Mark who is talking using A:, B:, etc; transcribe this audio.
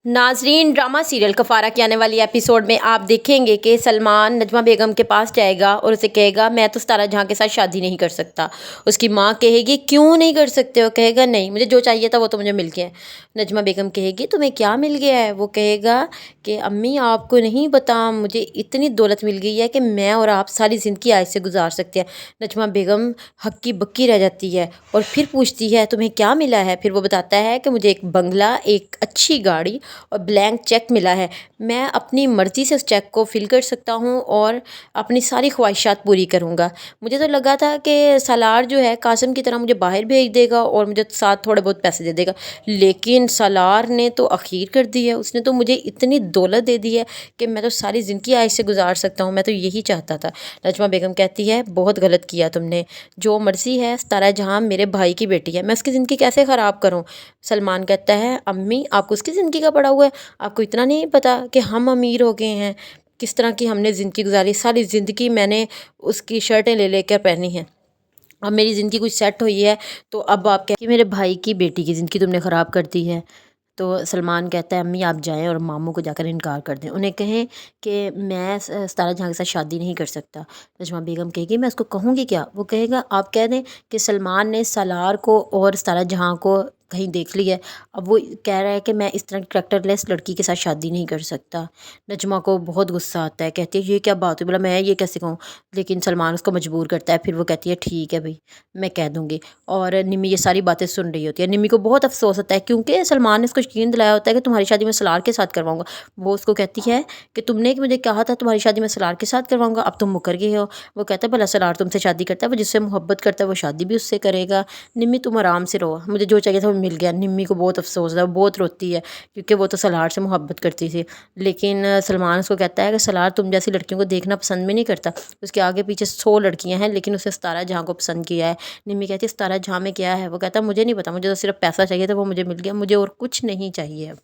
A: नाजरीन, drama serial कफ़ारा के आने वाली एपिसोड में आप देखेंगे कि सलमान नजमा बेगम के पास जाएगा और उसे कहेगा मैं तो सितारा जहाँ के साथ शादी नहीं कर सकता। उसकी माँ कहेगी क्यों नहीं कर सकते हो? कहेगा नहीं, मुझे जो चाहिए था वो तो मुझे मिल गया है। नजमा बेगम कहेगी तुम्हें क्या मिल गया है? वो कहेगा कि अम्मी आपको नहीं पता, मुझे इतनी दौलत मिल गई है कि मैं और आप सारी ज़िंदगी आज से गुजार सकते हैं। नजमा बेगम हक्की बक्की रह जाती है और फिर पूछती है तुम्हें क्या मिला है? फिर वो बताता है कि मुझे एक बंगला, एक अच्छी गाड़ी और ब्लैंक चेक मिला है। मैं अपनी मर्ज़ी से उस चेक को फ़िल कर सकता हूँ और अपनी सारी ख्वाहिशात पूरी करूँगा। मुझे तो लगा था कि सालार जो है कासिम की तरह मुझे बाहर भेज देगा और मुझे साथ थोड़े बहुत पैसे दे देगा, लेकिन सालार ने तो अख़ीर कर दी है। उसने तो मुझे इतनी दौलत दे दी है कि मैं तो सारी ज़िंदगी आज से गुजार सकता हूँ। मैं तो यही चाहता था। नजमा बेगम कहती है बहुत गलत किया तुमने, जो मर्ज़ी है सितारा जहाँ मेरे भाई की बेटी है, मैं उसकी ज़िंदगी कैसे ख़राब करूँ? सलमान कहता है अम्मी आपको उसकी ज़िंदगी का पड़ा हुआ है, आपको इतना नहीं पता कि हम अमीर हो गए हैं, किस तरह की हमने ज़िंदगी गुजारी। सारी ज़िंदगी मैंने उसकी शर्टें ले लेकर पहनी हैं, अब मेरी ज़िंदगी कुछ सेट हुई है तो अब आप कह कि मेरे भाई की बेटी की ज़िंदगी तुमने ख़राब कर दी है। तो सलमान कहता है अम्मी आप जाएं और मामू को जाकर इनकार कर दें, उन्हें कहें कि मैं सितारा जहाँ के साथ शादी नहीं कर सकता। नजमा बेगम कहेगी मैं उसको कहूँगी क्या? वो कहेगा आप कह दें कि सलमान ने सालार को और सितारा जहाँ को कहीं देख लिया है, अब वो कह रहा है कि मैं इस तरह की करैक्टरलेस लड़की के साथ शादी नहीं कर सकता। नजमा को बहुत गुस्सा आता है, कहती है ये क्या बात हुई, बोला मैं ये कैसे कहूँ? लेकिन सलमान उसको मजबूर करता है। फिर वो कहती है ठीक है भाई मैं कह दूँगी। और निम्मी ये सारी बातें सुन रही होती है। निम्मी को बहुत अफसोस होता है क्योंकि सलमान ने उसको यकीन दिलाया होता है कि तुम्हारी शादी मैं सलार के साथ करवाऊँगा। वो उसको कहती है कि तुमने मुझे कहा था तुम्हारी शादी मैं सलार के साथ करवाऊँगा, अब तुम मुकर गए हो। वो कहता है भला सलार तुमसे शादी करता है? वो जिससे मोहब्बत करता है वो शादी भी उससे करेगा। निम्मी तुम आराम से रहो, मुझे जो चाहिए था वो मिल गया। निम्मी को बहुत अफसोस है, वो बहुत रोती है क्योंकि वो तो सलार से मोहब्बत करती थी। लेकिन सलमान उसको कहता है कि सलार तुम जैसी लड़कियों को देखना पसंद भी नहीं करता, उसके आगे पीछे 100 लड़कियां हैं लेकिन उसे सितारा जहाँ को पसंद किया है। निम्मी कहती है सितारा जहाँ में क्या है? वो कहता है मुझे नहीं पता, मुझे तो सिर्फ पैसा चाहिए था वो मुझे मिल गया, मुझे और कुछ नहीं चाहिए अब।